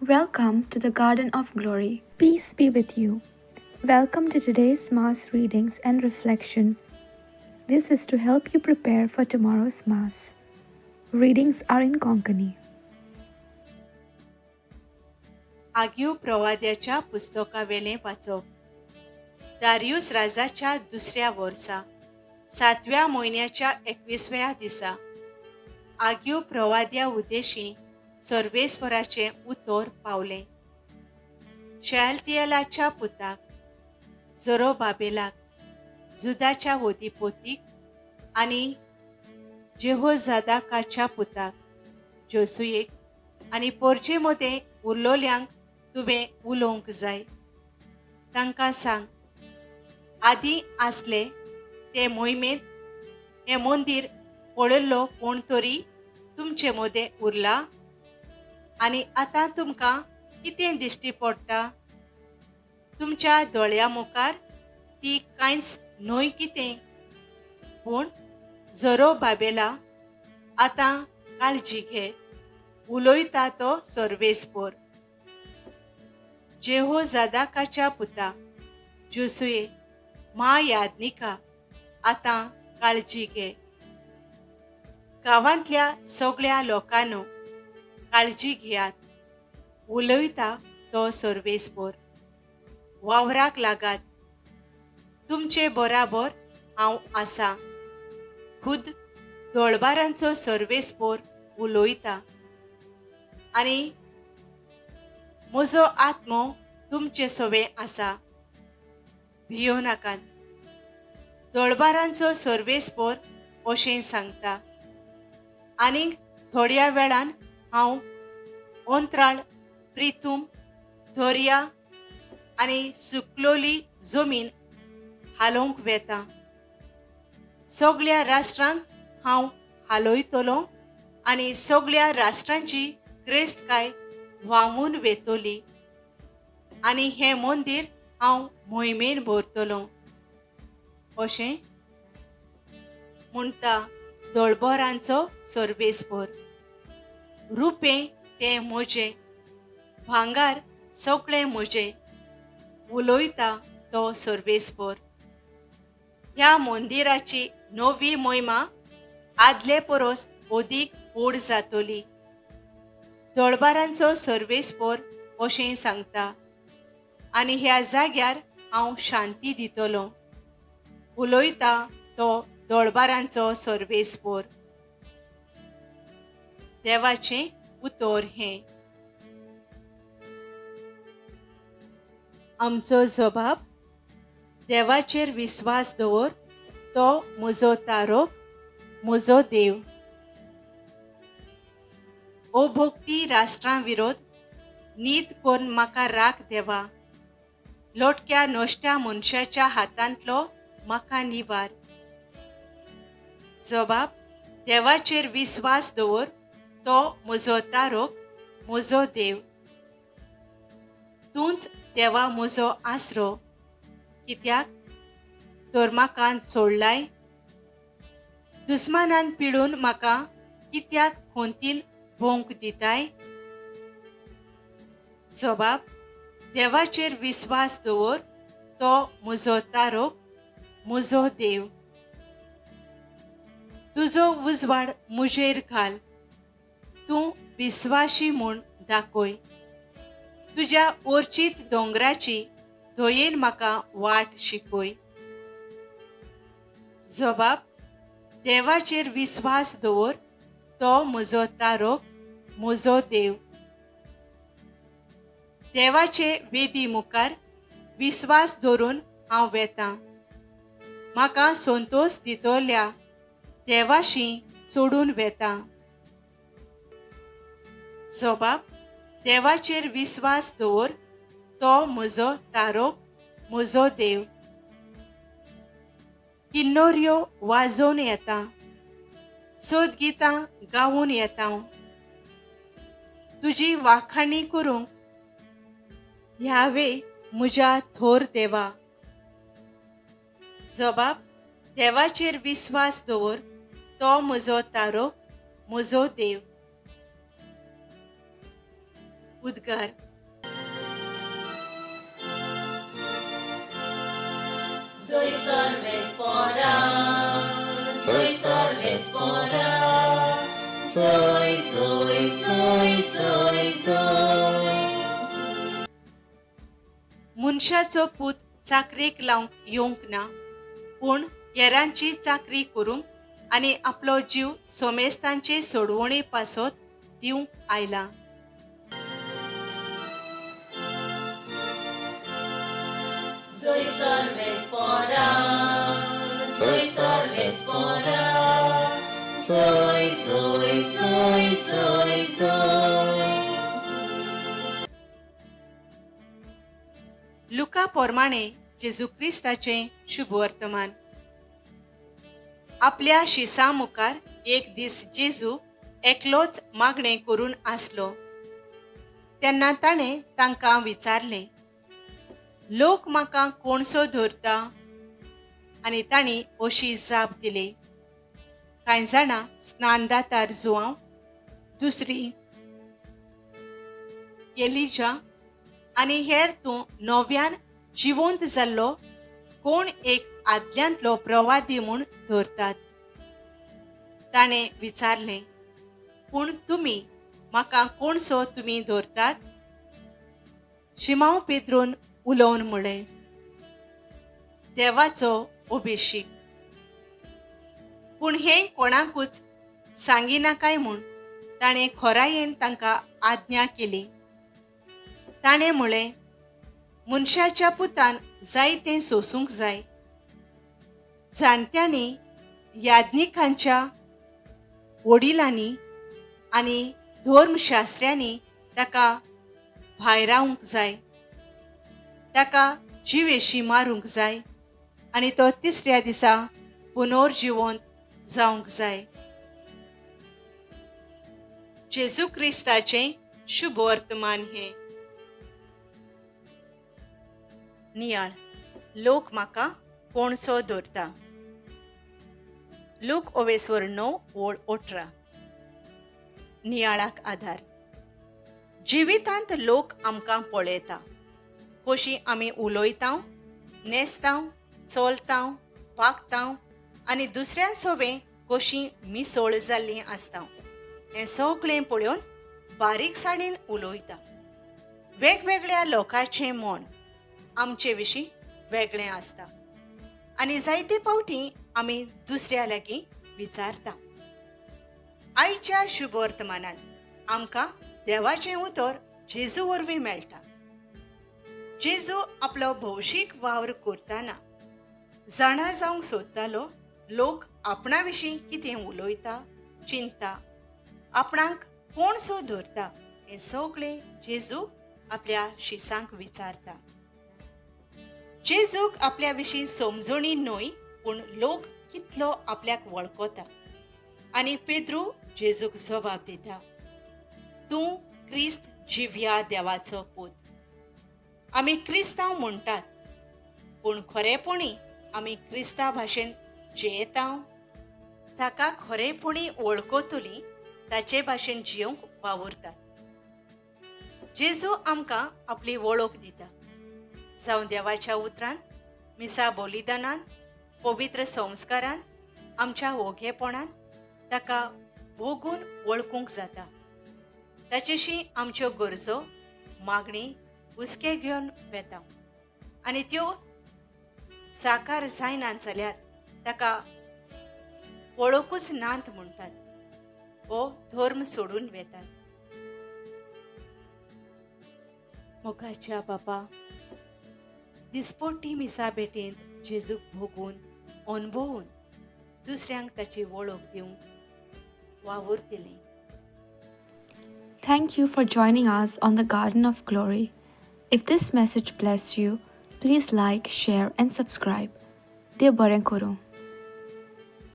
Welcome to the Garden of Glory. Peace be with you. Welcome to today's Mass readings and reflections. This is to help you prepare for tomorrow's Mass. Readings are in Konkani. आग्यू प्रवाद्याच्या पुस्तकावेलें वाचप. दारियुस राजाच्या दुसऱ्या वर्सा 7व्या म्हयन्याच्या 21व्या दिसा आग्यू प्रवाद्या उद्देशी सर्वेस्पराचे उतर पावले. शेअल्तियेलाच्या पुताक जरोबाबेलाक, जुदाच्या ओदिपोतीक आनी जेहोजादाकाच्या पुताक जोसुयेक आनी पोरचेमोदे उरलोल्यांक तुवें उलोवंक जाय. तांकां सांग, आदीं आसले ते मोहिमेंत हें मंदीर पळयल्लो कोण तरी तुमचे मदें उरला? आनी आतां तुमकां कितें दिश्टी पडटा? तुमच्या दोळ्या मुखार ती कांयच न्हय कितें? पूण जरोबाबेला, आतां काळजी घे, उलोयता तो सर्वेस्पर. जेहोजादाकाच्या पुता जोसुये, महायाजनिका, आतां काळजी घे. गांवांतल्या सगळ्या लोकांनो काळजी घेयात, उलयता तो सर्वेस्पर. वावराक लागात, तुमचे बराबर हांव आसां. खुद दोळबारांचो सर्वेस्पर उलोयता. आनी म्हजो आत्मो तुमचे सोबे आसा. भियो नाकात. दोळबारांचो सर्वेस्पर अशें सांगता. आनीक थोड्या वेळान हांव अंतराळ, प्रितूम, दर्या आनी सुकलोली जमीन हालोवंक वेता. सगळ्या राष्ट्रांक हांव हालयतलों आनी सगळ्या राष्ट्रांची क्रेस्तकाय व्हांवून वेतोली. आनी हें मंदीर हांव मोहिमेन भरतलों. अशें म्हणटा दोळबरांचो सर्वेस्पर. रुपें तें म्हजें, भांगार सगळें म्हजें, उलोयता तो सर्वेस्पर. ह्या मंदिराची नवी मोहिमा आदले परस अदीक व्हड जातली. दोळबारांचो सर्वेस्पर अशें सांगता. आनी ह्या जाग्यार हांव शांती दितलों, उलोयता तो दोळबारांचो सर्वेस्पर. देवाचें उतर हें. आमचो जबाब, देवाचेर विस्वास दवर, तो म्हजो तारोक, म्हजो देव. ओ भोगती राष्ट्रां विरोध नीत कोन्न म्हाका राख देवा. लोटक्या नोश्ट्या मनशाच्या हातांतलो म्हाका निवार. जबाब, देवाचेर विस्वास दवर, तो म्हजो तारोक, म्हजो देव. तूंच देवा म्हजो आसरो, कित्याक तर म्हाका सोडलाय? दुस्मानान पिडून म्हाका कित्याक खोंतीन भोंवक दिताय? जबाब, देवाचेर विस्वास दवर, तो म्हजो तारोक, म्हजो देव. तुजो उजवाड म्हजेर घाल, तूं विस्वाशी म्हूण दाखय. तुज्या ओर्चीत दोंगराची धोयेन म्हाका वाट शिकय. जबाब, देवाचेर विस्वास दवर, तो म्हजो तारोक, म्हजो देव. देवाचे वेदी मुखार विस्वास दवरून हांव वेतां. म्हाका संतोश दितोल्या देवाशी चोडून वेतां. जबाब, देवाचेर विस्वास दवर, तो म्हजो तारोक, म्हजो देव. किन्नोऱ्यो वाजोवन येता, सोद गितां गावून येता. तुजी वाखाणी करूंक ह्यावे म्हज्या थोर देवा. जबाब, देवाचेर विस्वास दवर, तो म्हजो तारोक, म्हजो देव. उद्गार. Soy Sorves Fora, soy Sorves Fora, soy. मनशाचो पूत चाकरेक लावंक येवंक ना, पूण हेरांची चाकरी करूंक आनी आपलो जीव सोमेस्तांचे सोडवणे पासत दिवंक आयला. Soy Sorves Fora, soy. लुका पोरमाणे जेजू क्रिस्ताचें शुभ वर्तमान. आपल्या शिसां मुखार एक दीस जेजू एकलोच मागणें करून आसलो. तेन्ना ताणें तांकां विचारलें, लोक म्हाका कोणसो धरता? आनी तांणी अशी जाप दिली, कांय जाणां स्नानदातार जुआंव, दुसरी एलिजा आनी हेर तूं नव्यान जिवंत जाल्लो कोण एक आदल्यांतलो प्रवादी म्हूण धरतात. ताणें विचारलें, पूण तुमी म्हाका कोणसो तुमी धरतात? शिमांव पेद्रून उलोवन म्हणलें, देवाचो अभिषेक. पूण हें कोणाकूच सांगिनाकाय म्हूण ताणें खोरायेन तांकां आज्ञा केली. ताणें म्हणलें, मनशाच्या पुतान जाय तें सोसूंक जाय. जाणट्यांनी, याज्ञिकांच्या वडिलांनी आनी धर्मशास्त्र्यांनी ताका भायरावंक जाय. ताका जिवेशी मारूंक जाय आनी तो तिसऱ्या दिसा पुनर्जिवंत जावंक जाय. जेजू क्रिस्ताचें शुभ वर्तमान हें. नियाळ, लोक म्हाका कोणसो धरता. लूक 9:18. नियाळाक आधार. जिवितांत लोक आमकां पळयता, कशी आमी उलयतां, न्हेसतां, चलतां, वागतां आनी दुसऱ्यां सोबें कशीं मिसळ जाल्लीं आसतां. हें सगळें पळोवन बारीकसाणेन उलयता. वेगवेगळ्या लोकांचें मन आमचे विशीं वेगळें आसता आनी जायते फावटी आमी दुसऱ्या लागीं विचारता. आयच्या शुभ वर्तमानांत आमकां देवाचें उतर जेजू वरवीं मेळटा. जेजू आपलो भौशीक वावर करतना जाणा जावंक सोदतालो लोक आपणा विशीं कितें उलयता, चिंता, आपणाक कोणसो धरता, हें सगळें जेजू आपल्या शिसांक विचारता. जेजूक आपल्या विशीं समजणी न्हय, पूण लोक कितलो आपल्याक वळखता. आनी पेद्रू जेजूक जबाब दिता, तूं क्रिस्त जिव्या देवाचो पूत. आमी क्रिस्तांव म्हणटात, पूण खरेपणी आमी क्रिस्ता भाशेन जियेतां. ताका खरेपणी वळखतली ताचे भाशेन जियोंक वावुरतात. जेजू आमकां आपली वळख दिता, जावं देवाच्या उतरांत, मिसा बलिदानांत, पवित्र संस्कारांत, आमच्या ओघेपणांत ताका भोगून वळखूंक जाता. ताचेशी आमच्यो गरजो, मागणी हुस्के घेवन वेता आनी त्यो साकार जायनात जाल्यार ताका वळखूच नात म्हणटात वो धर्म सोडून वेतात. मोगाच्या बापा, दिसपट्टी मिसा भेटेंत जेजूक भोगून, अनुभवून दुसऱ्यांक ताची वळख दिवंक वावुरतलीं. Thank you for joining us on the Garden of Glory. If this message blessed you, please like, share, and subscribe. Dev Baren Kuru.